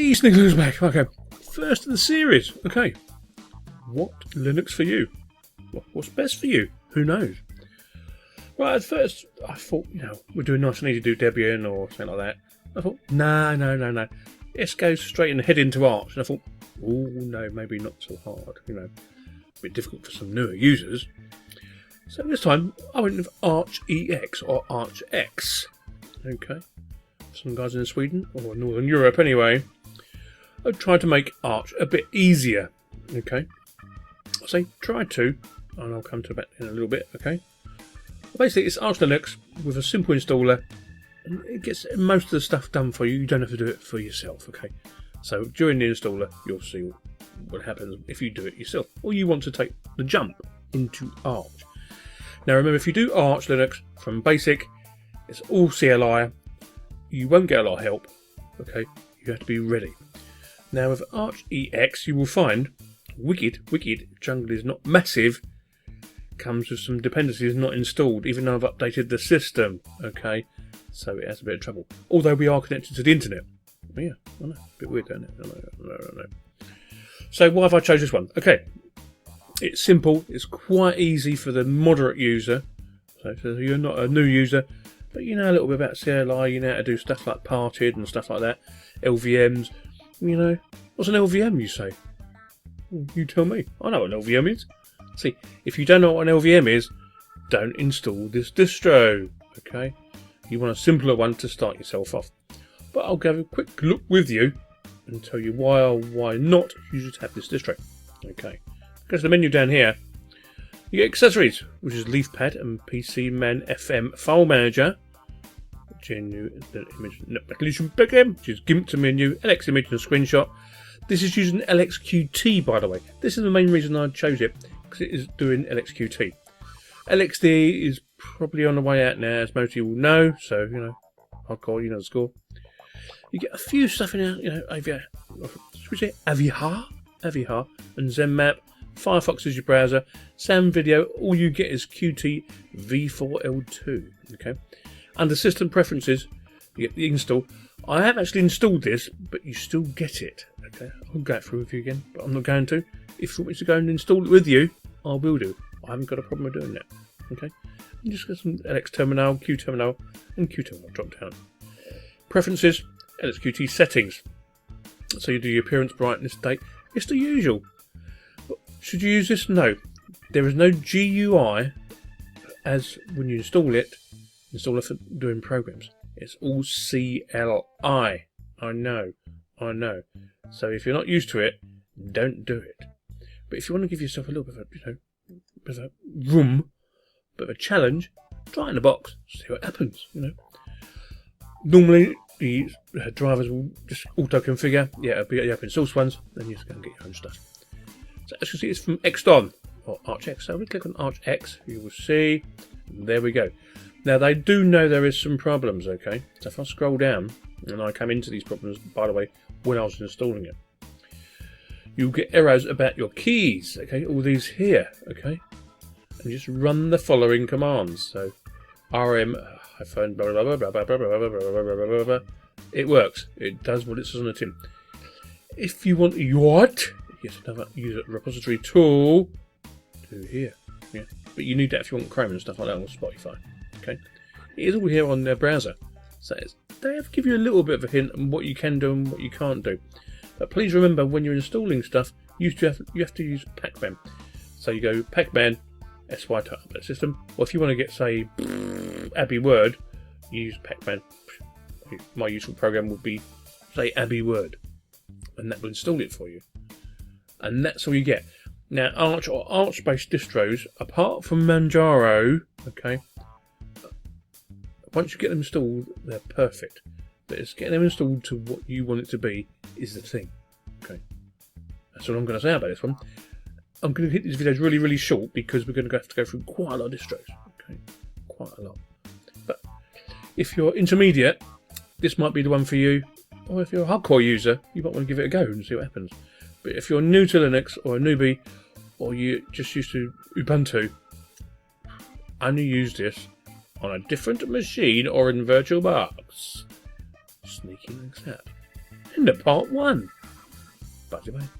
Hey, sneekylinux back. Okay, first of the series. Okay, what Linux for you? What's best for you? Who knows? Well, at first I thought, we're doing nice and easy to do Debian or something like that. I thought, no. Let's go straight and head into Arch. And I thought, oh no, maybe not so hard. A bit difficult for some newer users. So this time I went with ArchEX or ArchEX. Okay, some guys in Sweden or Northern Europe anyway. I tried to make Arch a bit easier. Okay, I say tried to, and I'll come to that in a little bit. Okay, basically it's Arch Linux with a simple installer, and it gets most of the stuff done for you. You don't have to do it for yourself. Okay, so during the installer you'll see what happens if you do it yourself, or you want to take the jump into Arch. Now remember, if you do Arch Linux from basic, it's all CLI. You won't get a lot of help. Okay, you have to be ready. Now with ArchEX, you will find wicked jungle is not massive. Comes with some dependencies not installed, even though I've updated the system. Okay, so it has a bit of trouble. Although we are connected to the internet. Yeah, I know, a bit weird, don't it? I know. So why have I chose this one? Okay, it's simple. It's quite easy for the moderate user. So you're not a new user, but you know a little bit about CLI. You know how to do stuff like parted and stuff like that. LVMs. What's an LVM, you say? Well, you tell me. I know what an LVM is. See, if you don't know what an LVM is, don't install this distro. Okay? You want a simpler one to start yourself off. But I'll give a quick look with you and tell you why or why not you should have this distro. Okay. Go to the menu down here. You get accessories, which is LeafPad and PCman FM File Manager. GNU image resolution plugin, which is GIMP to menu, LX image and screenshot. This is using LXQT, by the way. This is the main reason I chose it, because it is doing LXQT. LXD is probably on the way out now, as most of you will know. So hardcore, you know the score. You get a few stuff in there, should we say Aviha and ZenMap. Firefox is your browser. Sound video, all you get is Qt v4l2. Okay. Under system preferences, you get the install. I have actually installed this, but you still get it. Okay, I'll go through with you again, but I'm not going to. If you want me to go and install it with you, I will do. I haven't got a problem with doing that. Okay, and just get some LX terminal, Q terminal, and Q terminal drop down. Preferences, LXQT settings. So you do your appearance, brightness, date. It's the usual. But should you use this? No. There is no GUI as when you install it. Installer for doing programs. It's all CLI. I know. So if you're not used to it, don't do it. But if you want to give yourself a little bit of a room, bit of a challenge, try it in the box, see what happens. Normally the drivers will just auto configure. Yeah, it'll be the open source ones. Then you just go and get your own stuff. So as you see, it's from Xdon or ArchEX. So we click on ArchEX, you will see. There we go. Now they do know there is some problems, okay? So if I scroll down, and I come into these problems, by the way, when I was installing it, you'll get errors about your keys, okay? All these here, okay? And just run the following commands. So rm -, blah, blah, blah, blah, blah, blah, blah, blah, blah. It works. It does what it says on the tin. If you want yacht, yes, another user repository tool, do here. Yeah, but you need that if you want Chrome and stuff like that on Spotify. Okay, it is all here on their browser, so they have to give you a little bit of a hint on what you can do and what you can't do. But please remember, when you're installing stuff, you have to use Pacman. So you go Pacman SY to update system, or if you want to get, say, Abbey Word, you use Pacman. My useful program would be, say, Abbey Word, and that will install it for you. And that's all you get. Now, Arch or Arch-based distros, apart from Manjaro, okay, once you get them installed, they're perfect. But it's getting them installed to what you want it to be is the thing. Okay, that's all I'm going to say about this one. I'm going to hit these videos really short because we're going to have to go through quite a lot of distros. Okay, quite a lot. But if you're intermediate, this might be the one for you. Or if you're a hardcore user, you might want to give it a go and see what happens. But if you're new to Linux or a newbie, or you're just used to Ubuntu, only use this on a different machine or in VirtualBox. sneekylinux app. end of part 1. Bye bye.